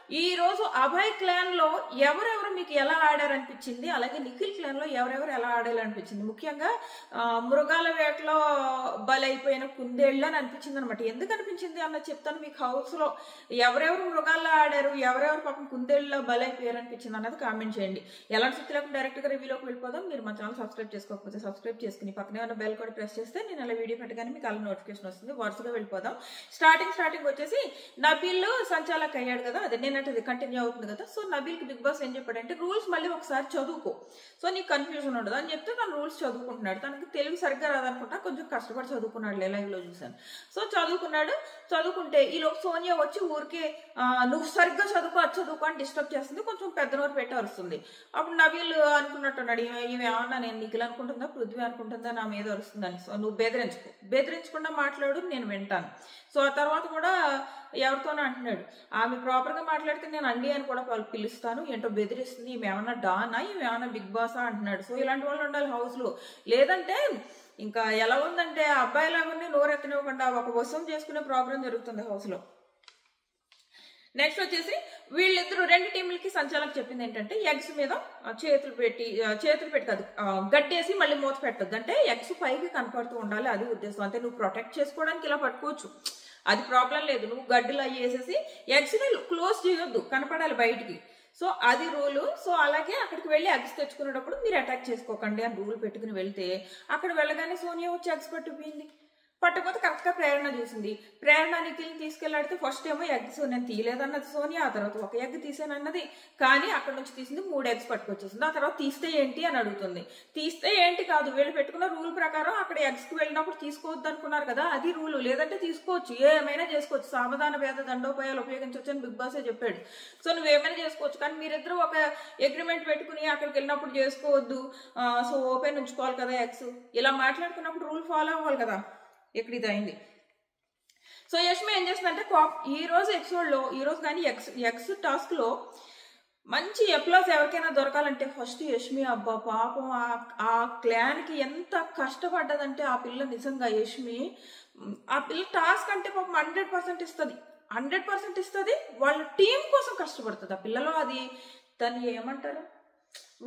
ఈ రోజు అభయ్ క్లాన్ లో ఎవరెవరు మీకు ఎలా ఆడారనిపించింది, అలాగే నిఖిల్ క్లాన్ లో ఎవరెవరు ఎలా ఆడాలనిపించింది. ముఖ్యంగా మృగాల వేటలో బలైపోయిన కుందేళ్ళు అని అనిపించింది అనమాట. ఎందుకు అనిపించింది అన్నది చెప్తాను. మీకు హౌస్ లో ఎవరెవరు మృగాల్లో ఆడారు, ఎవరెవరు పాపం కుందేళ్ళలో బలైపోయారు అనిపించింది అన్నది కామెంట్ చేయండి. ఎలాంటి స్థితి లేకుండా డైరెక్ట్ గా రివ్యూలోకి వెళ్ళిపోదాం. మీరు మా ఛానల్ సబ్స్క్రైబ్ చేసుకోకపోతే సబ్స్క్రైబ్ చేసుకుని పక్కనే ఉన్న బెల్ కూడా ప్రెస్ చేస్తే నేను అలా వీడియో పెట్టగానే మీకు అలా నోటిఫికేషన్ వస్తుంది. వరుసగా వెళ్ళిపోదాం. స్టార్టింగ్ వచ్చేసి నబీల్ సంచాలక్ అయ్యాడు కదా, అదే నేనంటే అది కంటిన్యూ అవుతుంది కదా. సో నబీల్కి బిగ్ బాస్ ఏం చెప్పాడంటే రూల్స్ మళ్ళీ ఒకసారి చదువుకో, సో నీకు కన్ఫ్యూజన్ ఉండదు అని చెప్తే తను రూల్స్ చదువుకుంటున్నాడు. తనకి తెలుగు సరిగ్గా రాదనుకుంటా, కొంచెం కష్టపడి చదువుకున్నాడు, లైవ్ లో చూశాను. సో చదువుకుంటే ఈలోపు సోనియా వచ్చి ఊరికే నువ్వు సరిగ్గా చదువుకో అని డిస్టర్బ్ చేస్తుంది, కొంచెం పెద్ద నోరు పెట్టి అరుస్తుంది. అప్పుడు నబీల్ అనుకున్నట్టున్నాడు, ఇవి ఏమన్నా నేను నిఖిల్ అనుకుంటుందా పృథ్వీ అనుకుంటుందా నా మీద అరుస్తుందని. సో నువ్వు బెదిరించకుండా మాట్లాడు, నేను వింటాను. సో ఆ తర్వాత కూడా ఎవరితోనో అంటున్నాడు, ఆమె ప్రాపర్ గా మాట్లాడితే నేను అండి అని కూడా పిలుస్తాను, ఏంటో బెదిరిస్తుంది, ఈమె ఏమన్నా డానా, ఈమె ఏమన్నా బిగ్ బాసా అంటున్నాడు. సో ఇలాంటి వాళ్ళు ఉండాలి హౌస్ లో. లేదంటే ఇంకా ఎలా ఉందంటే అబ్బాయిలాగానే నోరెత్తనివ్వకుండా ఒక వశం చేసుకునే ప్రోగ్రామ్ జరుగుతుంది హౌస్ లో. నెక్స్ట్ వచ్చేసి వీళ్ళిద్దరు రెండు టీంలకి సంచాలక్ చెప్పింది ఏంటంటే ఎగ్స్ మీద చేతులు పెట్టి కాదు, గడ్డేసి మళ్ళీ మూత పెట్టద్దు, అంటే ఎగ్స్ పైకి కనపడుతూ ఉండాలి, అది ఉద్దేశం. అంటే నువ్వు ప్రొటెక్ట్ చేసుకోవడానికి ఇలా పట్టుకోవచ్చు, అది ప్రాబ్లం లేదు. నువ్వు గడ్డలు అయ్యేసేసి ఎగ్స్ ని క్లోజ్ చేయొద్దు, కనపడాలి బయటికి. సో అది రూలు. సో అలాగే అక్కడికి వెళ్ళి ఎగ్స్ తెచ్చుకునేటప్పుడు మీరు అటాక్ చేసుకోకండి అని రూల్ పెట్టుకుని వెళ్తే అక్కడ వెళ్ళగానే సోనియా వచ్చి ఎగ్స్ పట్టుకుపోయింది. పట్టకపోతే కరెక్ట్గా ప్రేరణ చూసింది. ప్రేరణ నిఖిల్ని తీసుకెళ్లాడితే ఫస్ట్ ఏమో ఎగ్స్ నేను తీయలేదన్నది సోనియా, ఆ తర్వాత ఒక ఎగ్ తీసానన్నది. కానీ అక్కడ నుంచి తీసింది 3 eggs పట్టుకొచ్చేసింది. ఆ తర్వాత తీస్తే ఏంటి అని అడుగుతుంది. తీస్తే ఏంటి కాదు, వీళ్ళు పెట్టుకున్న రూల్ ప్రకారం అక్కడ ఎగ్స్కి వెళ్ళినప్పుడు తీసుకోవద్దు అనుకున్నారు కదా, అది రూలు. లేదంటే తీసుకోవచ్చు, ఏమైనా చేసుకోవచ్చు, సావధాన భేద దండోపాయాలు ఉపయోగించవచ్చు అని బిగ్ బాసే చెప్పాడు. సో నువ్వేమైనా చేసుకోవచ్చు, కానీ మీరిద్దరూ ఒక అగ్రిమెంట్ పెట్టుకుని అక్కడికి వెళ్ళినప్పుడు చేసుకోవద్దు, సో ఓపెన్ ఉంచుకోవాలి కదా ఎగ్స్, ఇలా మాట్లాడుకున్నప్పుడు రూల్ ఫాలో అవ్వాలి కదా. ఇక్కడ ఇది అయింది. సో యష్మి ఏం చేస్తుందంటే ఈ రోజు ఎపిసోడ్లో, ఈ రోజు కానీ ఎక్స్ టాస్క్ లో మంచి అప్లాస్ ఎవరికైనా దొరకాలంటే ఫస్ట్ యష్మి. అబ్బా పాపం ఆ క్లాన్ కి ఎంత కష్టపడ్డదంటే ఆ పిల్ల, నిజంగా యష్మి ఆ పిల్ల టాస్క్ అంటే పాపం 100% ఇస్తుంది, 100% ఇస్తుంది. వాళ్ళ టీం కోసం కష్టపడుతుంది ఆ పిల్లలో. అది దాన్ని ఏమంటారు,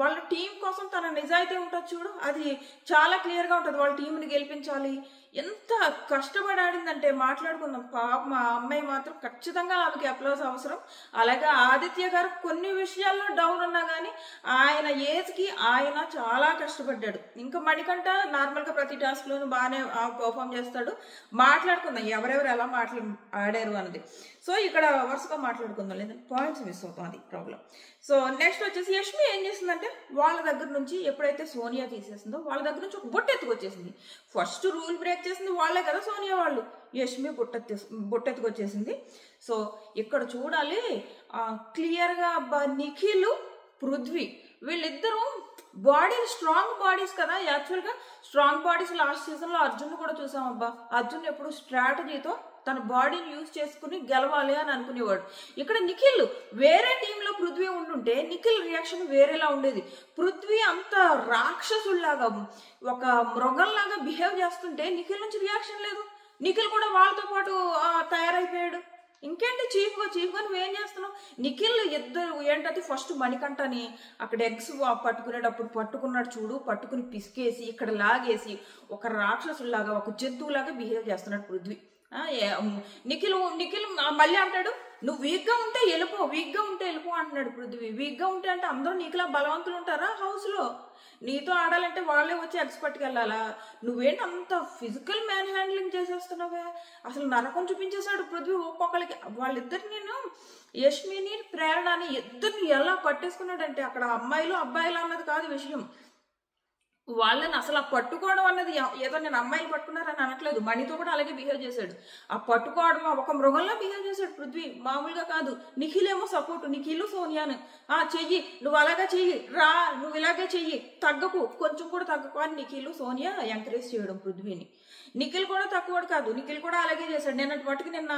వాళ్ళ టీం కోసం తన నిజాయితీ ఉంటుంది చూడు, అది చాలా క్లియర్గా ఉంటుంది. వాళ్ళ టీంని గెలిపించాలి, ఎంత కష్టపడి ఆడిందంటే మాట్లాడుకుందాం. పాప మా అమ్మాయి మాత్రం ఖచ్చితంగా ఆమెకి అప్లాస్ అవసరం. అలాగే ఆదిత్య గారు కొన్ని విషయాల్లో డౌన్ ఉన్నా కానీ ఆయన ఏజ్కి ఆయన చాలా కష్టపడ్డాడు. ఇంకా మణికంఠ నార్మల్గా ప్రతి టాస్క్లోనూ బాగానే పర్ఫామ్ చేస్తాడు. మాట్లాడుకుందాం ఎవరెవరు ఎలా ఆడారు అన్నది. సో ఇక్కడ వరుసగా మాట్లాడుకుందాం, లేదంటే పాయింట్స్ మిస్ అవుతాం, అది ప్రాబ్లం. సో నెక్స్ట్ వచ్చేసి యష్మి ఏం చేసిందంటే వాళ్ళ దగ్గర నుంచి ఎప్పుడైతే సోనియా తీసేసిందో వాళ్ళ దగ్గర నుంచి ఒక బొట్టెత్తుకొచ్చేసింది. ఫస్ట్ రూల్ బ్రేక్ చేసింది వాళ్ళే కదా సోనియా వాళ్ళు. యష్మి బొట్టెత్తుకొచ్చేసింది. సో ఇక్కడ చూడాలి క్లియర్గా నిఖిల్ పృథ్వీ వీళ్ళిద్దరూ బాడీలు స్ట్రాంగ్ బాడీస్ కదా. యాక్చువల్గా స్ట్రాంగ్ బాడీస్ లాస్ట్ సీజన్లో అర్జున్ కూడా చూసాం. అబ్బా అర్జున్ ఎప్పుడు స్ట్రాటజీతో తన బాడీని యూజ్ చేసుకుని గెలవాలి అని అనుకునేవాడు. ఇక్కడ నిఖిల్ వేరే టీంలో పృథ్వీ ఉండుంటే నిఖిల్ రియాక్షన్ వేరేలా ఉండేది. పృథ్వీ అంత రాక్షసుల్లాగా ఒక మృగంలాగా బిహేవ్ చేస్తుంటే నిఖిల్ నుంచి రియాక్షన్ లేదు. నిఖిల్ కూడా వాళ్ళతో పాటు తయారైపోయాడు. ఇంకేంటి చీఫ్గా నువ్వేం చేస్తున్నావు. నిఖిల్ ఇద్దరు ఏంటంటే ఫస్ట్ మణికంఠని అక్కడ ఎగ్స్ పట్టుకునేటప్పుడు పట్టుకున్నాడు చూడు, పట్టుకుని పిసికేసి ఇక్కడ లాగేసి ఒక రాక్షసులాగా ఒక జంతువులాగా బిహేవ్ చేస్తున్నాడు పృథ్వీ. నిఖిల్ మళ్ళీ అంటాడు నువ్వు వీక్గా ఉంటే వెళ్ళిపో అంటున్నాడు పృథ్వీ. వీక్గా ఉంటే అంటే అందరూ నీకులా బలవంతులు ఉంటారా హౌస్ లో? నీతో ఆడాలంటే వాళ్ళే వచ్చి ఎక్స్పర్ట్కి వెళ్ళాలా? నువ్వేంటి అంత ఫిజికల్ మ్యాన్ హ్యాండ్లింగ్ చేసేస్తున్నావే? అసలు నరకం చూపించేశాడు పృథ్వీ ఒక్కొక్కరికి. వాళ్ళిద్దరు నేను యష్మిని ప్రేరణని ఇద్దరిని ఎలా పట్టేసుకున్నాడంటే అక్కడ అమ్మాయిలు అబ్బాయిలు అన్నది కాదు విషయం, వాళ్ళని అసలు ఆ పట్టుకోవడం అన్నది ఏదో నేను అమ్మాయిలు పట్టుకున్నారని అనట్లేదు. మణితో కూడా అలాగే బిహేవ్ చేశాడు. ఆ పట్టుకోవడం ఒక మృగంలో బిహేవ్ చేశాడు పృథ్వీ, మామూలుగా కాదు. నిఖిల్ ఏమో సపోర్ట్, నిఖిల్ సోనియాను చెయ్యి, నువ్వు అలాగే చెయ్యి, రా నువ్వు ఇలాగే చెయ్యి, తగ్గకు, కొంచెం కూడా తగ్గకు అని నిఖిల్ సోనియా ఎంకరేజ్ చేయడం పృథ్వీని. నిఖిల్ కూడా తక్కువడు కాదు, నిఖిల్ కూడా అలాగే చేశాడు. నిన్నటి మట్టుకు నిన్న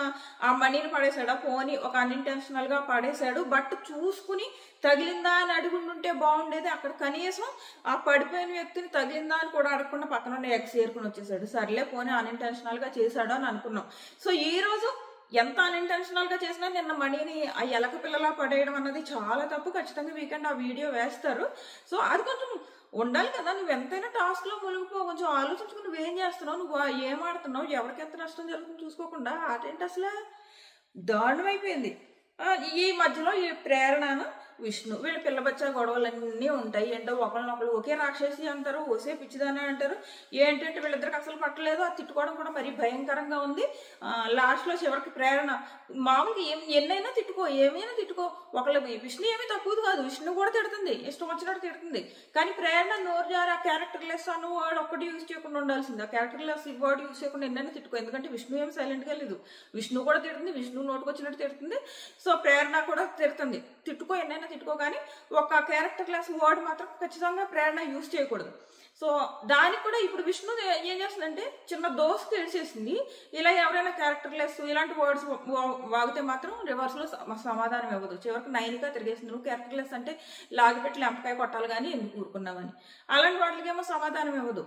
ఆ మణిని పడేశాడు, ఆ ఫోన్ ఒక అన్ఇంటెన్షనల్ గా పడేశాడు. బట్ చూసుకుని తగిలిందా అని అడుగుంటుంటే బాగుండేది. అక్కడ కనీసం ఆ పడిపోయిన వ్యక్తిని తగిలిందా అని కూడా అడగకుండా పక్కన ఎగ్స్ ఏరుకుని వచ్చేసాడు. సర్లే పోనీ అన్ఇంటెన్షనల్ గా చేశాడు అని అనుకున్నాం. సో ఈ రోజు ఎంత అన్ఇంటెన్షనల్ గా చేసినా నిన్న మణిని ఆ ఎలక పిల్లలా పడేయడం అన్నది చాలా తప్పు. ఖచ్చితంగా వీకెండ్ ఆ వీడియో వేస్తారు. సో అది కొంచెం ఉండాలి కదా. నువ్వు ఎంతైనా టాస్క్ లో మునిగిపో, కొంచెం ఆలోచించుకుని నువ్వేం చేస్తున్నావు, నువ్వు ఏం ఆడుతున్నావు, ఎవరికి ఎంత నష్టం జరుగుతుంది చూసుకోకుండా ఆటేంటి అసలు దారుణం అయిపోయింది. ఈ మధ్యలో ఈ ప్రేరణను విష్ణు వీళ్ళ పిల్ల బచ్చా గొడవలన్నీ ఉంటాయి. ఏంటో ఒకళ్ళనొకళ్ళు ఒకే రాక్షసి అంటారు, ఒసే పిచ్చిదాని అంటారు. ఏంటంటే వీళ్ళిద్దరికి అసలు పట్టలేదు. ఆ తిట్టుకోవడం కూడా మరీ భయంకరంగా ఉంది. లాస్ట్లో చివరికి ప్రేరణ మామూలుగా ఎన్నైనా తిట్టుకో, ఏమైనా తిట్టుకో, ఒకళ్ళు విష్ణు ఏమీ తక్కువది కాదు, విష్ణు కూడా తిడుతుంది, ఇష్టం వచ్చినట్టు తిడుతుంది. కానీ ప్రేరణ నోరు జారి ఆ క్యారెక్టర్ లెస్ అన్న వర్డ్ ఒక్కటి యూజ్ చేయకుండా ఉండాల్సింది. ఆ క్యారెక్టర్ లెస్ వర్డ్ యూజ్ చేయకుండా ఎన్నైనా తిట్టుకో. ఎందుకంటే విష్ణు ఏమి సైలెంట్గా లేదు, విష్ణు కూడా తిడుతుంది, విష్ణు నోటుకు వచ్చినట్టు తిడుతుంది. సో ప్రేరణ కూడా తిడుతుంది. తిట్టుకో, ఎన్నైనా తిట్టుకో, కానీ ఒక క్యారెక్టర్ క్లాస్ వర్డ్ మాత్రం ఖచ్చితంగా ప్రేరణ యూజ్ చేయకూడదు. సో దానికి కూడా ఇప్పుడు విష్ణు ఏం చేస్తుందంటే చిన్న దోస్తు తెలిసేసింది. ఇలా ఎవరైనా క్యారెక్టర్ లెస్ ఇలాంటి వర్డ్స్ వాగితే మాత్రం రివర్స్ లో సమాధానం ఇవ్వదు. చివరికి నైన్గా తిరిగేసింది. నువ్వు క్యారెక్టర్ లెస్ అంటే లాగిపెట్టి లెంపకాయ కొట్టాలి కానీ ఎందుకు ఊరుకున్నావని. అలాంటి వాటికేమో సమాధానం ఇవ్వదు.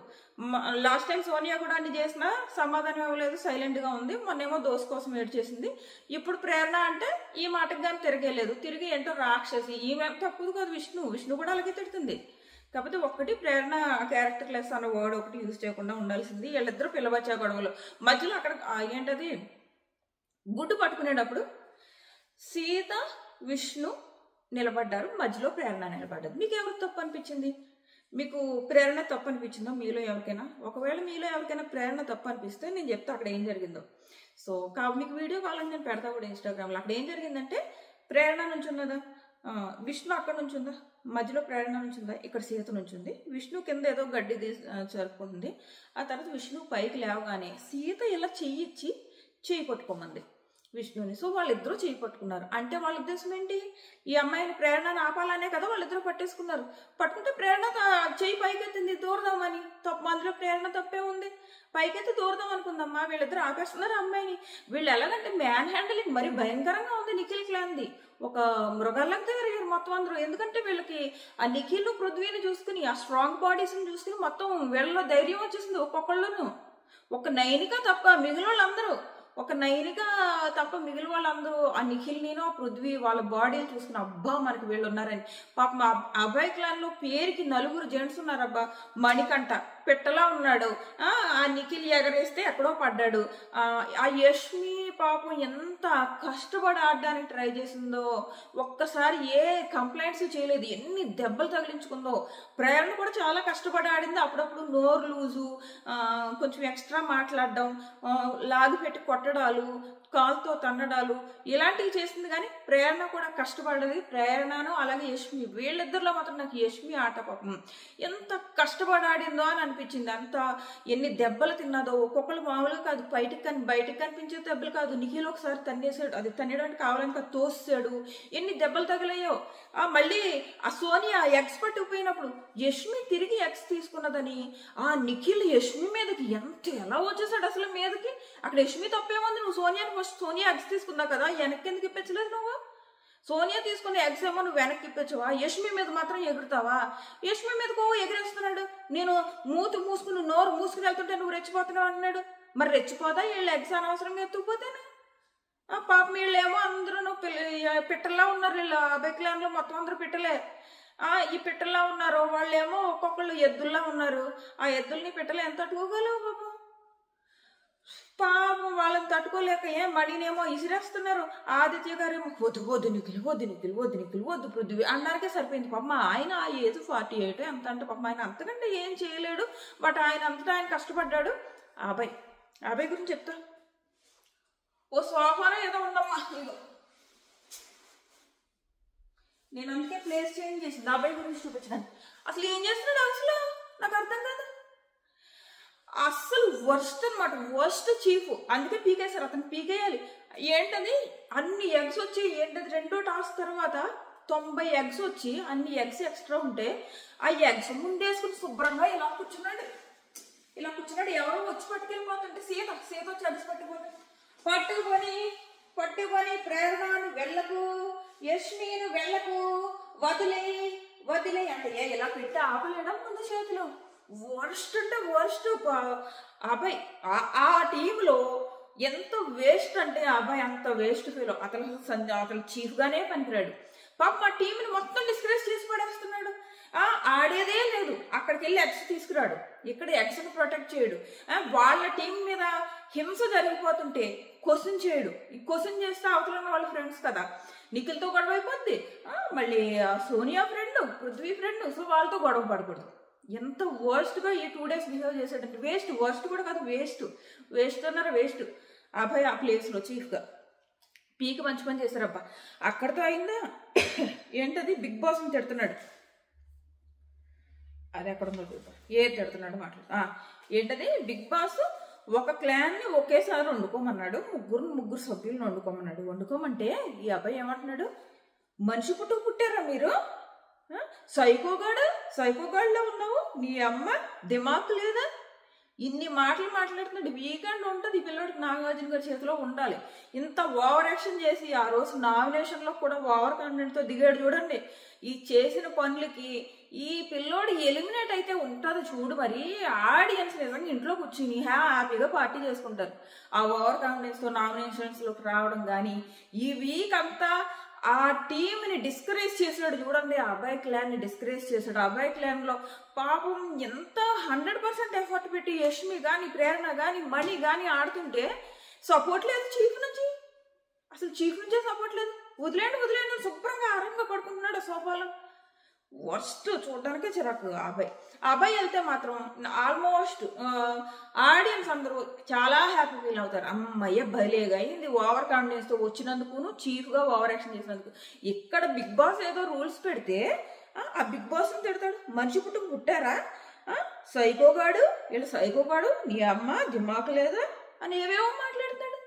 లాస్ట్ టైం సోనియా కూడా అన్ని చేసినా సమాధానం ఇవ్వలేదు, సైలెంట్ గా ఉంది. మొన్నేమో దోస్తు కోసం ఏడ్ చేసింది. ఇప్పుడు ప్రేరణ అంటే ఈ మాటకు కానీ తిరగలేదు. తిరిగి ఏంటో రాక్షసి, ఈమె తక్కువ కాదు, విష్ణు కూడా అలాగే తిడుతుంది. కాకపోతే ఒక్కటి ప్రేరణ క్యారెక్టర్ లెస్ అన్న వర్డ్ ఒకటి యూజ్ చేయకుండా ఉండాల్సింది. వీళ్ళిద్దరూ పిల్లబచ్చా గొడవలు మధ్యలో అక్కడ ఏంటది గుడ్డు పట్టుకునేటప్పుడు సీత విష్ణు నిలబడ్డారు, మధ్యలో ప్రేరణ నిలబడ్డది. మీకు ఎవరికి తప్పు అనిపించింది? మీకు ప్రేరణ తప్పు అనిపించిందో మీలో ఎవరికైనా? ఒకవేళ మీలో ఎవరికైనా ప్రేరణ తప్పు అనిపిస్తే నేను చెప్తా అక్కడ ఏం జరిగిందో. సో మీకు వీడియో కావాలని నేను పెడతా కూడా ఇన్స్టాగ్రామ్లో. అక్కడ ఏం జరిగిందంటే ప్రేరణ నుంచి ఉన్నదా, విష్ణు అక్కడ నుంచి ఉందా, మధ్యలో ప్రేరణ నుంచి ఉందా, ఇక్కడ సీత నుంచి ఉంది. విష్ణు కింద ఏదో గడ్డి జరుపుకుంటుంది. ఆ తర్వాత విష్ణు పైకి లేవగానే సీత ఇలా చెయ్యి పట్టుకోమంది విష్ణుని. సో వాళ్ళిద్దరూ చెయ్యి పట్టుకున్నారు. అంటే వాళ్ళ ఉద్దేశం ఏంటి? ఈ అమ్మాయిని ప్రేరణను ఆపాలనే కదా వాళ్ళిద్దరూ పట్టేసుకున్నారు. పట్టుకుంటే ప్రేరణ చెయ్యి పైకెత్తింది దూరదామని. అందులో ప్రేరణ తప్పే ఉంది. పైకెత్తి దూరదాం అనుకుందమ్మా, వీళ్ళిద్దరు ఆపేస్తున్నారు అమ్మాయిని. వీళ్ళు ఎలాగంటే మ్యాన్ హ్యాండిలింగ్ మరి భయంకరంగా ఉంది నిఖిల్ క్లాన్ది. ఒక మృగాల్లాగా తయారయ్యారు మొత్తం అందరూ. ఎందుకంటే వీళ్ళకి ఆ నిఖిల్ పృథ్వీని చూసుకుని, ఆ స్ట్రాంగ్ బాడీస్ని చూసుకుని మొత్తం వీళ్ళలో ధైర్యం వచ్చేసింది ఒక్కొక్కళ్ళను. ఒక నైనిక తప్ప మిగిలిన వాళ్ళందరూ, ఒక నైనిక తప్ప మిగిలిన వాళ్ళందరూ ఆ నిఖిల్ నేను ఆ పృథ్వీ వాళ్ళ బాడీలు చూసుకుని అబ్బా మనకి వీళ్ళు ఉన్నారని. పాపం అభయ్ క్లాన్ లో పేరుకి 4 జెంట్స్ ఉన్నారు. అబ్బా మణికంఠ పెట్టలా ఉన్నాడు, ఆ నిఖిల్ ఎగరేస్తే ఎక్కడో పడ్డాడు. ఆ యష్మి పాపం ఎంత కష్టపడి ఆడడానికి ట్రై చేసిందో, ఒక్కసారి ఏ కంప్లైంట్స్ చేయలేదు, ఎన్ని దెబ్బలు తగిలించుకుందో. ప్రేరణ కూడా చాలా కష్టపడి ఆడింది. అప్పుడప్పుడు నోరు లూజు, కొంచెం ఎక్స్ట్రా మాట్లాడడం, లాగి పెట్టి కొట్టడాలు, కాలుతో తన్నడాలు ఇలాంటివి చేసింది. కానీ ప్రేరణ కూడా కష్టపడ్డది. ప్రేరణను అలాగే యష్మి, వీళ్ళిద్దరిలో మాత్రం నాకు యష్మి ఆట పాపం ఎంత కష్టపడి ఆడిందో అని అనిపించింది. అంత ఎన్ని దెబ్బలు తిన్నదో. ఒక్కొక్కరు మామూలుగా కాదు, బయటికి కనిపించే దెబ్బలు కాదు. నిఖిల్ ఒకసారి తన్నేసాడు, అది తన్నేయడానికి కావాలని తోసాడు, ఎన్ని దెబ్బలు తగిలాయో. మళ్ళీ ఆ సోనియా ఎగ్స్ పట్టుకుపోయినప్పుడు యష్మి తిరిగి ఎగ్స్ తీసుకున్నదని ఆ నిఖిల్ యష్మి మీదకి ఎలా వచ్చేసాడు అసలు మీదకి. అక్కడ యష్మి తప్పేముంది? నువ్వు సోనియా ఎగ్స్ తీసుకున్నావు కదా, వెనక్కి ఎందుకు ఇప్పించలేదు నువ్వు? సోనియా తీసుకున్న ఎగ్స్ ఏమో నువ్వు వెనక్కి ఇప్పించవా? యష్మి మీద మాత్రం ఎగురుతావా? యష్మి మీదకో ఎగిరేస్తున్నాడు. నేను మూసుకుని నోరు మూసుకుని వెళ్తుంటే నువ్వు రెచ్చిపోతున్నావు అన్నాడు. మరి రెచ్చిపోదా? వీళ్ళు ఎగ్స్ అనవసరంగా ఎత్తుకుపోతేనే. పాపం వీళ్ళేమో అందరూ పిట్టల్లా ఉన్నారు. వీళ్ళు అభయ్ క్లాన్ లో మొత్తం అందరూ పిట్టలే. ఈ పిట్టల్లా ఉన్నారు. వాళ్ళేమో ఒక్కొక్కళ్ళు ఎద్దుల్లా ఉన్నారు. ఆ ఎద్దుల్ని పిట్టలు ఎంత తట్టుకోగలవు పాపం. పాపం వాళ్ళని తట్టుకోలేక మణినేమో ఇసిరేస్తున్నారు. ఆదిత్య గారేమో వద్దు నిఖిల్ పృథ్వీ అన్నారకే సరిపోయింది. పాపం ఆయన ఆ ఏజ్ 48 ఎంత అంటే పాపం ఆయన అంతకంటే ఏం చేయలేడు. బట్ ఆయన అంతటా ఆయన కష్టపడ్డాడు. అభయ్ గురించి చెప్తా. ఓ సోఫాలో ఏదో ఉందమ్మా, ఇదో నేను అందుకే ప్లేస్ చేంజ్ చేసింది అభయ్ గురించి చూపించడానికి. అసలు ఏం చేస్తున్నాడు అసలు నాకు అర్థం కాదు. అస్సలు వర్స్ట్ అనమాట, వర్స్ట్ చీఫ్. అందుకే పీకేశారు, అతను పీకేయాలి. ఏంటది అన్ని ఎగ్స్ వచ్చి ఏంటది 2వ టాస్క్ తర్వాత 90 ఎగ్స్ వచ్చి అన్ని ఎగ్స్ ఎక్స్ట్రా ఉంటే ఆ ఎగ్స్ ముందేసుకుని శుభ్రంగా ఇలా కూర్చున్నాడు. ఎవరో వచ్చి పట్టుకెళ్ళిపోతుంటే సీత వచ్చి ఎగ్స్ పట్టుకొని ప్రేరణను వెళ్ళకు, యష్మిను వెళ్ళకు, వదిలే అంటే ఇలా పెట్టి ఆపలేడం ముందు చేతిలో. వర్స్ట్ అంటే వర్స్ట్. అభయ్ ఆ టీంలో ఎంత వేస్ట్ అంటే ఆ అబ్బాయి అంత వేస్ట్ ఫీల్. అతను చీఫ్గానే పనికిరాడు. పాప మా టీంని మొత్తం డిస్కరేజ్ చేసి పడేస్తున్నాడు. ఆడేదే లేదు, అక్కడికి వెళ్ళి ఎగ్స్ తీసుకురాడు, ఇక్కడ ఎగ్స్ని ప్రొటెక్ట్ చేయడు. వాళ్ళ టీం మీద హింస జరిగిపోతుంటే క్వశ్చన్ చేయడు. ఈ క్వశ్చన్ చేస్తే అవతల వాళ్ళ ఫ్రెండ్స్ కదా, నిఖిల్తో గొడవ అయిపోద్ది, మళ్ళీ Sonia friend, Prithvi friend, so వాళ్ళతో గొడవ పడకూడదు. ఎంత వర్స్ట్గా ఈ 2 days బిహేవ్ చేశాడంటే, వర్స్ట్ కూడా కాదు, వేస్ట్ అన్నారు. అబ్బాయి ఆ ప్లేస్లో చీఫ్గా పీకి మంచి పని చేశారబ్బా. అక్కడితో అయిందా ఏంటది, బిగ్ బాస్ని తిడుతున్నాడు. అది ఎక్కడ ఉందో తిడుతున్నాడు మాట్లాడు. ఏంటది, బిగ్ బాస్ ఒక క్లాన్ని ఒకేసారి వండుకోమన్నాడు, ముగ్గురు సభ్యులను వండుకోమంటే ఈ అబ్బాయి ఏమంటున్నాడు, మనిషి పుట్టారా మీరు, సైకోగాడిలో ఉన్నావు, నీ అమ్మ దిమాక్ లేదా, ఇన్ని మాటలు మాట్లాడుతున్నాడు. వీకెండ్ ఉంటుంది ఈ పిల్లోడికి, నాగార్జున గారి చేతిలో ఉండాలి. ఇంత ఓవర్ యాక్షన్ చేసి ఆ రోజు నామినేషన్లో కూడా ఓవర్ కాన్ఫిడెంట్తో దిగాడు చూడండి. ఈ చేసిన పనులకి ఈ పిల్లోడు ఎలిమినేట్ అయితే ఉంటుంది చూడు. మరి ఆడియన్స్ నిజంగా ఇంట్లో కూర్చుని హ్యాపీగా పార్టీ చేసుకుంటారు. ఆ ఓవర్ కాన్ఫిడెన్స్తో నామినేషన్స్లోకి రావడం కానీ, ఈ వీక్ అంతా ఆ టీంని డిస్కరేజ్ చేసాడు చూడండి. ఆ అబ్బాయి క్లాన్ని డిస్కరేజ్ చేశాడు. ఆ అబ్బాయి క్లాన్లో పాపం ఎంత 100% ఎఫర్ట్ పెట్టి యష్మి కానీ, ప్రేరణ కానీ, మణి కానీ ఆడుతుంటే సపోర్ట్ లేదు చీఫ్ నుంచి. అసలు చీఫ్ నుంచే సపోర్ట్ లేదు. వదిలేండి శుభ్రంగా ఆరంగా పడుకుంటున్నాడు సోఫాలో. వర్స్ట్, చూడడానికే చిరాకు. ఆ అబ్బాయి వెళ్తే మాత్రం ఆల్మోస్ట్ ఆడియన్స్ అందరూ చాలా హ్యాపీ ఫీల్ అవుతారు. అమ్మయ్య భలేగా అయింది ఓవర్ కాన్ఫిడెన్స్తో వచ్చినందుకును, చీఫ్గా ఓవర్ యాక్షన్ చేసినందుకు. ఇక్కడ బిగ్ బాస్ ఏదో రూల్స్ పెడితే ఆ బిగ్ బాస్ని తిడతాడు, మనిషి పుట్టారా, సైకోగాడు, నీ అమ్మ దిమాకు లేదా అని ఏవేవో మాట్లాడతాడు.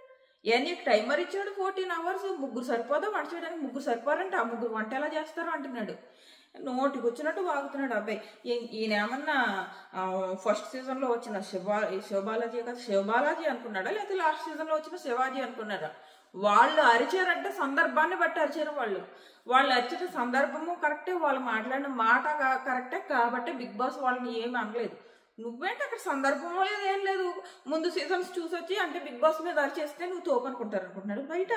నీకు టైమర్ ఇచ్చాడు 14 hours, 3 సరిపోదా వంట చేయడానికి, 3 సరిపోరంటే ఆ 3 వంట ఎలా చేస్తారు అంటున్నాడు. నోటికి వచ్చినట్టు వాగుతున్నాడు అబ్బాయి. ఈయనేమన్నా ఫస్ట్ సీజన్లో వచ్చిన శివబాలాజీ అనుకున్నాడా, లేకపోతే లాస్ట్ సీజన్లో వచ్చిన శివాజీ అనుకున్నారా? వాళ్ళు అరిచారంటే సందర్భాన్ని బట్టి అరిచారు. వాళ్ళు అరిచిన సందర్భము కరెక్టే, వాళ్ళు మాట్లాడిన మాట కరెక్టే, కాబట్టి బిగ్ బాస్ వాళ్ళని ఏమి అనలేదు. నువ్వేంటి అక్కడ సందర్భం లేదు, ఏం లేదు. ముందు సీజన్స్ చూసొచ్చి అంటే బిగ్ బాస్ మీద అరిచేస్తే నువ్వు తోపు అనుకుంటున్నాడు. బయట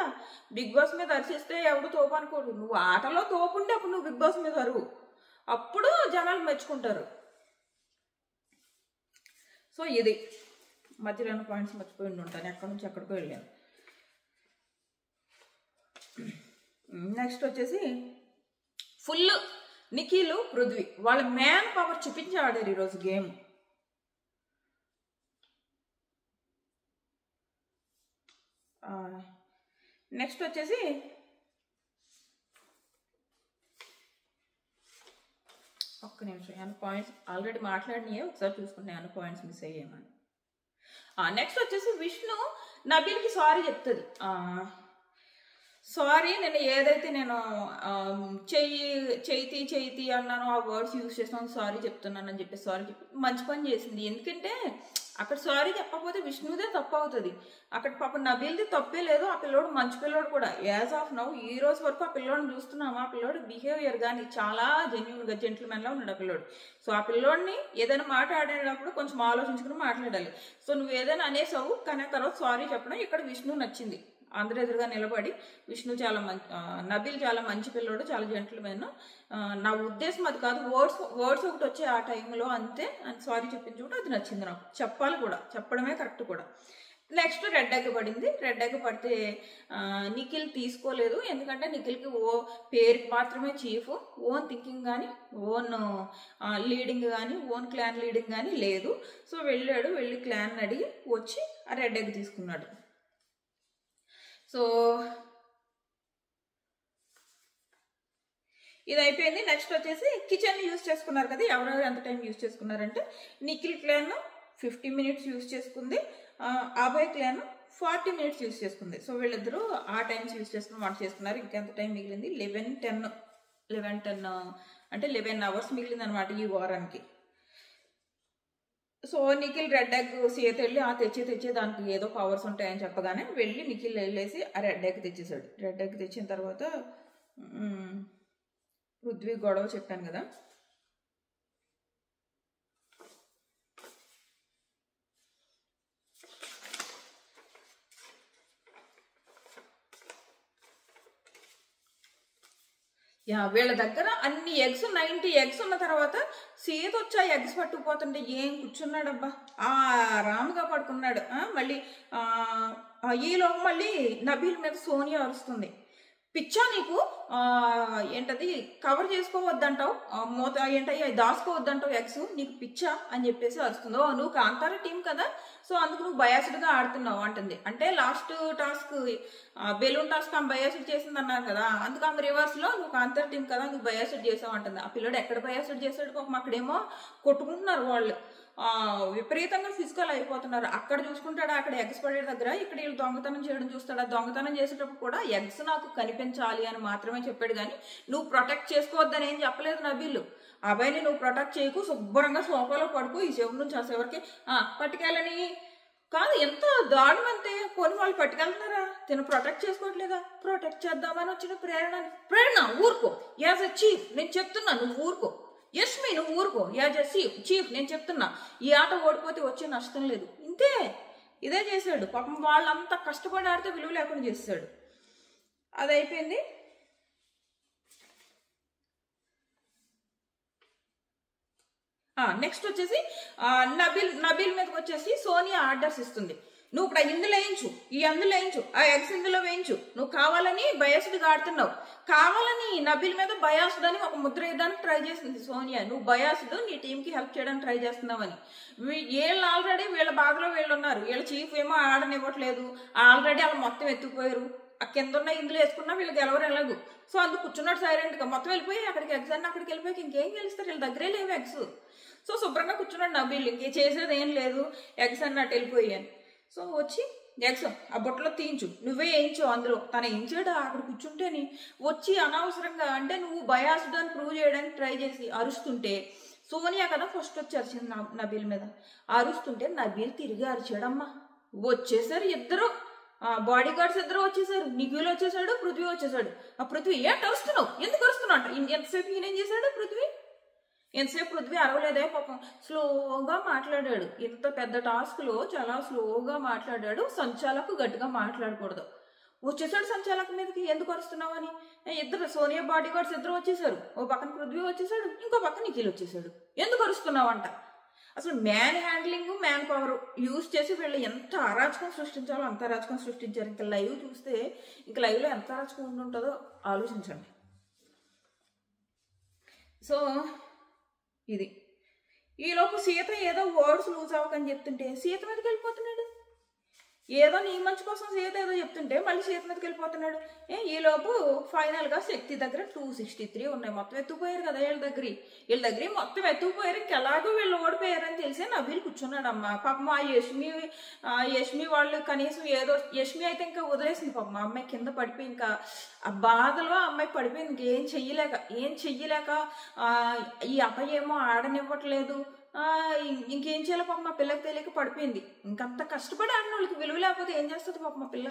బిగ్ బాస్ మీద అరిచేస్తే ఎవడు తోపు అనుకోడు. నువ్వు ఆటలో తోపుంటే అప్పుడు నువ్వు బిగ్ బాస్ మీద అరువు, అప్పుడు జనాలు మెచ్చుకుంటారు. సో ఇది మధ్యలో పాయింట్స్ మర్చిపోయి ఉంటాను, ఎక్కడి నుంచి ఎక్కడికో వెళ్ళాను. నెక్స్ట్ వచ్చేసి ఫుల్ నిఖిల్, పృథ్వీ వాళ్ళ మ్యాన్ పవర్ చూపించి ఆడారు ఈరోజు గేమ్. నెక్స్ట్ వచ్చేసి ఒక్క నిమిషం, ఏమైనా పాయింట్స్ ఆల్రెడీ మాట్లాడినాయే ఒకసారి చూసుకుంటే ఏమైనా పాయింట్స్ మిస్ అయ్యామని. నెక్స్ట్ వచ్చేసి విష్ణు నబీల్కి సారీ చెప్తుంది. సారీ, నేను ఏదైతే నేను చెయ్యి అన్నానో ఆ వర్డ్స్ యూజ్ చేస్తాను, సారీ చెప్తున్నానని చెప్పి సారీ చెప్పి మంచి పని చేసింది. ఎందుకంటే అక్కడ సారీ చెప్పకపోతే విష్ణుదే తప్పు అవుతుంది. అక్కడ పాప నబీల్ది తప్పే లేదు. ఆ పిల్లోడు మంచి పిల్లోడు కూడా. యాజ్ ఆఫ్ నౌ ఈ రోజు వరకు ఆ పిల్లోడిని చూస్తున్నాము. ఆ పిల్లోడు బిహేవియర్ కానీ చాలా జెన్యున్గా జెంటిల్మెన్లా ఉన్నాడు ఆ పిల్లోడు. సో ఆ పిల్లోడిని ఏదైనా మాట ఆడేటప్పుడు కొంచెం ఆలోచించుకుని మాట్లాడాలి. సో నువ్వు ఏదైనా అనేసావు, కానీ ఆ తర్వాత సారీ చెప్పడం ఇక్కడ విష్ణు నచ్చింది. అందరు ఎదురుగా నిలబడి విష్ణు చాలా నబీల్ చాలా మంచి పిల్లోడు, చాలా జెంటిల్మెన్. నా ఉద్దేశం అది కాదు, వర్డ్స్ ఒకటి వచ్చే ఆ టైంలో అంతే అని సారీ చెప్పింది చూడ, అది నచ్చింది నాకు. చెప్పాలి కూడా, చెప్పడమే కరెక్ట్ కూడా. నెక్స్ట్ రెడ్ ఎగ్ పడింది. రెడ్ ఎగ్ పడితే నిఖిల్ తీసుకోలేదు. ఎందుకంటే నిఖిల్కి పేరుకి మాత్రమే చీఫ్, ఓన్ థింకింగ్ కానీ, ఓన్ లీడింగ్ కానీ, ఓన్ క్లాన్ లీడింగ్ కానీ లేదు. సో వెళ్ళి క్లాన్ అడిగి వచ్చి ఆ రెడ్ ఎగ్ తీసుకున్నాడు. సో ఇది అయిపోయింది. నెక్స్ట్ వచ్చేసి కిచెన్ యూజ్ చేసుకున్నారు కదా, ఎవరెవరు ఎంత టైం యూజ్ చేసుకున్నారంటే నిఖిల్ క్లాన్ 50 minutes యూజ్ చేసుకుంది, అభయ్ క్లాన్ 40 minutes యూజ్ చేసుకుంది. సో వీళ్ళిద్దరూ ఆ టైమ్స్ యూజ్ చేసుకుని వంట చేసుకున్నారు. ఇంకెంత టైం మిగిలింది, 11:10 అంటే 11 hours మిగిలింది అనమాట ఈ వారానికి. So Nikhil red egg Sita వెళ్ళి తెచ్చే దానికి ఏదో పవర్స్ ఉంటాయని చెప్పగానే వెళ్ళి నిఖిల్ వెళ్ళేసి ఆ రెడ్ ఎగ్ తెచ్చేసాడు. రెడ్ ఎగ్ తెచ్చిన తర్వాత పృథ్వీ గొడవ చెప్పాను కదా, వీళ్ళ దగ్గర అన్ని ఎగ్స్ 90 ఎగ్స్ ఉన్న తర్వాత సీత వచ్చి ఆ ఎగ్స్ పట్టుకుపోతుంటే ఏం కూర్చున్నాడబ్బా, ఆ రాముగా పడుకున్నాడు. మళ్ళీ ఈలోపు మళ్ళీ నబీల్ మీద సోనియా అరుస్తుంది, పిచ్చా నీకు, ఏంటది కవర్ చేసుకోవద్దంటావు, మూత ఏంటయ్యా దాచుకోవద్దంటావు ఎగ్స్, నీకు పిచ్చా అని చెప్పేసి అరుస్తుంది. నువ్వు కాంతారా టీం కదా, సో అందుకు నువ్వు బయాస్డ్గా ఆడుతున్నావు అంటుంది. అంటే లాస్ట్ టాస్క్ బెలూన్ టాస్క్ ఆమె బయాస్డ్ చేసింది అన్నారు కదా, అందుకు ఆమె రివర్స్లో నువ్వు కాంతారా టీం కదా నువ్వు బయాస్డ్ చేసావు అంటుంది. ఆ పిల్లడు ఎక్కడ బయాస్డ్ చేసాడు పాపం, అక్కడేమో కొట్టుకుంటున్నారు వాళ్ళు, విపరీతంగా ఫిజికల్ అయిపోతున్నారు. అక్కడ చూసుకుంటాడు, అక్కడ ఎగ్స్ పడే దగ్గర ఇక్కడ వీళ్ళు దొంగతనం చేయడం చూస్తాడు. ఆ దొంగతనం చేసేటప్పుడు కూడా ఎగ్స్ నాకు కనిపించాలి అని మాత్రమే చెప్పాడు, కానీ నువ్వు ప్రొటెక్ట్ చేసుకోవద్దని ఏం చెప్పలేదు నబీల్. అబ్బాయిని నువ్వు ప్రొటెక్ట్ చేయకు, శుభ్రంగా సోఫాలో పడుకో, ఈ చివరి నుంచి ఆ చివరికి పట్టుకెళ్ళని కాదు. ఎంత దారుణం అంతే, పోనీ వాళ్ళు పట్టుకెళ్తున్నారా, తిను ప్రొటెక్ట్ చేసుకోవట్లేదా, ప్రొటెక్ట్ చేద్దామని వచ్చిన ప్రేరణ ఊరుకో, యాజ్ ఎ చీఫ్ నేను చెప్తున్నా నువ్వు ఊరుకో, యష్మి నువ్వు ఊరుకో, యాజ్ ఎ చీఫ్ నేను చెప్తున్నా, ఈ ఆట ఓడిపోతే వచ్చే నష్టం లేదు. ఇంతే, ఇదే చేశాడు పాపం. వాళ్ళంతా కష్టపడి ఆడితే విలువ లేకుండా చేశాడు. అది అయిపోయింది. నెక్స్ట్ వచ్చేసి నబీల్ మీదకి వచ్చేసి సోనియా ఆర్డర్స్ ఇస్తుంది, నువ్వు ఇప్పుడు ఇందులో వేయించు, ఈ అందులో వేయించు, ఆ ఎగ్స్ ఇందులో వేయించు, నువ్వు కావాలని బయాస్డ్గా ఆడుతున్నావు, కావాలని నబీల్ మీద బయాస్డ్ అని ఒక ముద్ర వేయడానికి ట్రై చేసింది సోనియా, నువ్వు బయాస్డ్ నీ టీంకి హెల్ప్ చేయడానికి ట్రై చేస్తున్నావని. వీళ్ళు ఆల్రెడీ వీళ్ళ బాధలో వీళ్ళు ఉన్నారు, వీళ్ళ చీఫ్ ఏమో ఆడనివ్వట్లేదు, ఆల్రెడీ వాళ్ళు మొత్తం ఎత్తుకుపోయారు, ఆ కింద ఉన్న ఇందులో వేసుకున్నా వీళ్ళకి ఎవరు ఎలాగు, సో అందుకు కూర్చున్నాడు సైలెంట్గా. మొత్తం వెళ్ళిపోయి అక్కడికి ఎగ్స్ అన్నీ అక్కడికి వెళ్ళిపోయి ఇంకేం గెలుస్తారు, వీళ్ళ దగ్గరే లేవు ఎగ్స్. సో శుభ్రంగా కూర్చున్నాడు నబీల్, ఇంకే చేసేది ఏం లేదు, ఎగ్స్ అన్నట్టు వెళ్ళిపోయాను. సో వచ్చి ఎగ్స్ ఆ బుట్టలో తీయించు, నువ్వే వేయించు, అందులో తను వేయించాడు అక్కడ కూర్చుంటేని వచ్చి అనవసరంగా, అంటే నువ్వు బయాస్డ్ అని ప్రూవ్ చేయడానికి ట్రై చేసి అరుస్తుంటే, సోనియా కదా ఫస్ట్ వచ్చి అరిచింది నబీల్ మీద, అరుస్తుంటే నబీల్ తిరిగి అరిచాడమ్మా. వచ్చేసారు ఇద్దరు బాడీ గార్డ్స్, ఇద్దరు వచ్చేసారు, నిఖిల్ వచ్చేసాడు, పృథ్వీ వచ్చేసాడు. ఆ పృథ్వీ ఏంటి అరుస్తున్నావు, ఎందుకు అరుస్తున్నావు అంట. ఎంతసేపు ఈయనేం చేశాడు పృథ్వీ, ఎంతసేపు పృథ్వీ అరవలేదే పాపం, స్లోగా మాట్లాడాడు. ఇంత పెద్ద టాస్క్లో చాలా స్లోగా మాట్లాడాడు. సంచాలకు గట్టిగా మాట్లాడకూడదు. వచ్చేసాడు సంచాలక మీదకి, ఎందుకు వస్తున్నావు అని. ఇద్దరు సోనియా బాడీ గార్డ్స్ ఇద్దరు వచ్చేసారు, ఓ పక్కన పృథ్వీ వచ్చేసాడు, ఇంకో పక్కన నిఖిల్ వచ్చేసాడు. ఎందుకు అరుస్తున్నావు అంట. అసలు man handling, man power use చేసి వీళ్ళు ఎంత అరాచకం సృష్టించాలో అంత అరాచకం సృష్టించారు. ఇంకా లైవ్ చూస్తే ఇంకా లైవ్లో ఎంత అరాచకం ఉంటుందో ఆలోచించండి. సో ఇది ఈలోపు సీత ఏదో వర్డ్స్ లూజ్ అవ్వకని చెప్తుంటే సీత మీదకి వెళ్ళిపోతున్నాడు. ఏదో నీ మంచి కోసం సీత ఏదో చెప్తుంటే మళ్ళీ సీత మీదకి వెళ్ళిపోతున్నాడు. ఈలోపు ఫైనల్గా శక్తి దగ్గర 263 ఉన్నాయి. మొత్తం ఎత్తుకుపోయారు కదా వీళ్ళ దగ్గర మొత్తం ఎత్తుకుపోయారు. ఎలాగో వీళ్ళు ఓడిపోయారని తెలిసి నబీల్ కూర్చున్నాడు. అమ్మ పాపం ఆ యష్మి వాళ్ళు కనీసం ఏదో, యష్మి అయితే ఇంకా వదిలేసింది పాపం, మా అమ్మాయి కింద పడిపోయి ఇంకా ఆ బాధలో అమ్మాయి పడిపోయింది. ఇంకేం చెయ్యలేక ఈ అబ్బాయి ఏమో ఆడనివ్వట్లేదు, ఇంకేం చేయాలి పాప మా పిల్లకి తెలియక పడిపోయింది. ఇంకంత కష్టపడి ఆడిన వాళ్ళకి విలువ లేకపోతే ఏం చేస్తుంది పాప మా పిల్ల.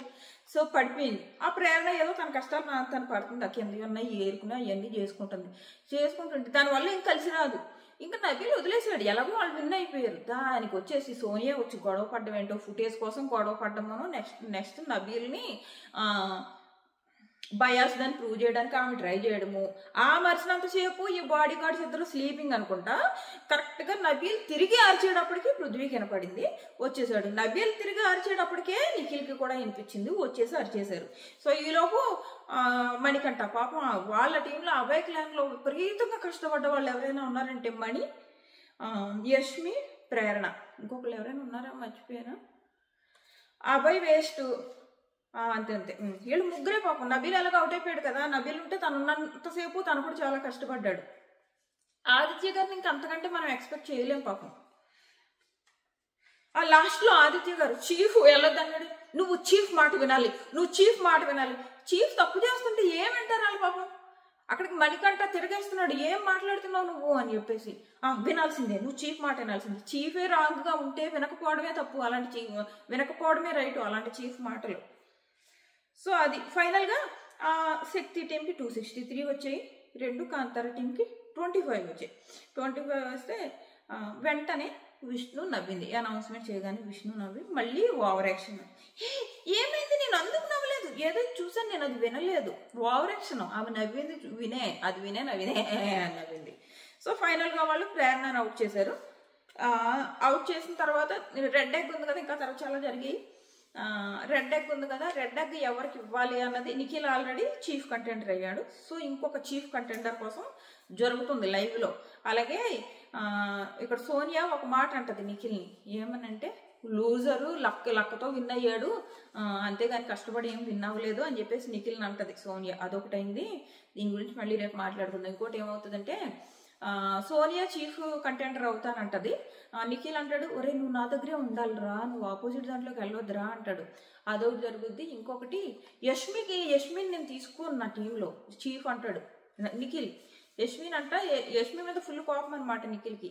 సో పడిపోయింది. ఆ ప్రేరణ ఏదో తన కష్టాలు తను పడుతుంది, ఆ కింద ఉన్నాయి ఏరుకుని అవన్నీ చేసుకుంటుంది. దానివల్ల ఏం కలిసి రాదు. ఇంకా నబీల్ వదిలేసాడు, ఎలాగో వాళ్ళు విన్ అయిపోయారు. దానికి వచ్చేసి సోనియా వచ్చి గొడవ పడ్డం ఏంటో, ఫుటేజ్ కోసం గొడవ పడ్డమో, నెక్స్ట్ నబీల్ని బయాస్డ్ అని ప్రూవ్ చేయడానికి ఆమె ట్రై చేయడము. ఆ మరిచినంతసేపు ఈ బాడీ గార్డ్స్ ఇద్దరు స్లీపింగ్ అనుకుంటా. కరెక్ట్గా నబీల్ తిరిగి అరిచేటప్పటికి పృథ్వీకి వినపడింది, వచ్చేసాడు. నబీల్ తిరిగి అరిచేటప్పటికే నిఖిల్కి కూడా వినిపించింది, వచ్చేసి అరిచేశారు. సో ఈలోపు మణికంఠ పాపం వాళ్ళ టీంలో అభయ్ క్లాన్లో విపరీతంగా కష్టపడ్డ వాళ్ళు ఎవరైనా ఉన్నారంటే మణి, యష్మి, ప్రేరణ, ఇంకొకరు ఎవరైనా ఉన్నారా మర్చిపోయానా, అభయ్ వేస్ట్, అంతే. వీళ్ళు ముగ్గురే పాపం. నబీల్ ఎలాగో అవుట్ అయిపోయాడు కదా, నబీల్ ఉంటే తను ఉన్నంతసేపు తను కూడా చాలా కష్టపడ్డాడు. ఆదిత్య గారిని ఇంకా అంతకంటే మనం ఎక్స్పెక్ట్ చేయలేం పాపం. ఆ లాస్ట్లో ఆదిత్య గారు చీఫ్ వెళ్ళొద్దన్నాడు, నువ్వు చీఫ్ మాట వినాలి. చీఫ్ తప్పు చేస్తుంటే ఏం వింటారు వాళ్ళు పాపం. అక్కడికి మణికంఠ తిరిగేస్తున్నాడు, ఏం మాట్లాడుతున్నావు నువ్వు అని చెప్పేసి. వినాల్సిందే, నువ్వు చీఫ్ మాట వినాల్సిందే. చీఫే రాంగ్గా ఉంటే వినకపోవడమే తప్పు, అలాంటి వినకపోవడమే రైటు అలాంటి చీఫ్ మాటలు. సో అది ఫైనల్గా శక్తి టీంకి 263 వచ్చాయి, 2 కాంతార టీంకి 25 వచ్చాయి. 25 వస్తే వెంటనే విష్ణు నవ్వింది. అనౌన్స్మెంట్ చేయగానే విష్ణు నవ్వి మళ్ళీ ఓవర్ యాక్షన్. ఏమైంది, నేను అందుకు నవ్వలేదు, ఏదో చూసాను నేను, అది వినలేదు. Over action. ఆమె నవ్వింది నవ్వినే నవ్వింది. సో ఫైనల్గా వాళ్ళు ప్రేరణను అవుట్ చేశారు. అవుట్ చేసిన తర్వాత రెడ్ ఎగ్ ఉంది కదా, ఇంకా తర్వాత చాలా జరిగాయి. రెడ్ ఎగ్ ఉంది కదా, రెడ్ ఎగ్ ఎవరికి ఇవ్వాలి అన్నది నిఖిల్ ఆల్రెడీ చీఫ్ కంటెండర్ అయ్యాడు. సో ఇంకొక చీఫ్ కంటెండర్ కోసం జరుగుతుంది లైవ్లో. అలాగే ఇక్కడ సోనియా ఒక మాట అంటది నిఖిల్ని, ఏమనంటే లూజరు లక్కతో విన్ అయ్యాడు, అంతేగాని కష్టపడి ఏం విన్ అవ్వలేదు అని చెప్పేసి నిఖిల్ని అంటది సోనియా. అదొకటైంది. దీని గురించి మళ్ళీ రేపు మాట్లాడుకుందాం. ఇంకోటి ఏమవుతుందంటే సోనియా చీఫ్ కంటెండర్ అవుతానంటది. నిఖిల్ అంటాడు, ఒరే నువ్వు నా దగ్గరే ఉండాలిరా, నువ్వు ఆపోజిట్ దాంట్లోకి వెళ్ళొద్దురా అంటాడు. అదొకటి జరుగుద్ది. ఇంకొకటి యష్మిని నేను తీసుకోను నా టీంలో చీఫ్ అంటాడు నిఖిల్. యష్మిన్ యష్మి మీద ఫుల్ కోపం అనమాట నిఖిల్కి,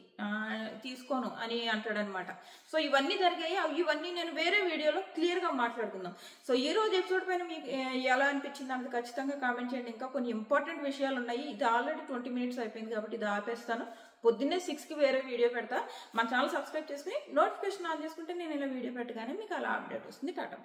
తీసుకోను అని అంటాడు అనమాట. సో ఇవన్నీ జరిగాయి. ఇవన్నీ నేను వేరే వీడియోలో క్లియర్గా మాట్లాడుకుందాం. సో ఈ రోజు ఎపిసోడ్ పైన మీకు ఎలా అనిపించింది అన్నది ఖచ్చితంగా కామెంట్ చేయండి. ఇంకా కొన్ని ఇంపార్టెంట్ విషయాలు ఉన్నాయి. ఇది ఆల్రెడీ 20 minutes అయిపోయింది కాబట్టి ఇది ఆపేస్తాను. పొద్దున్నే 6కి వేరే వీడియో పెడతా. మన ఛానల్ సబ్స్క్రైబ్ చేసుకుని నోటిఫికేషన్ ఆన్ చేసుకుంటే నేను ఇలా వీడియో పెట్టగానే మీకు అలా అప్డేట్ వస్తుంది. టాటా.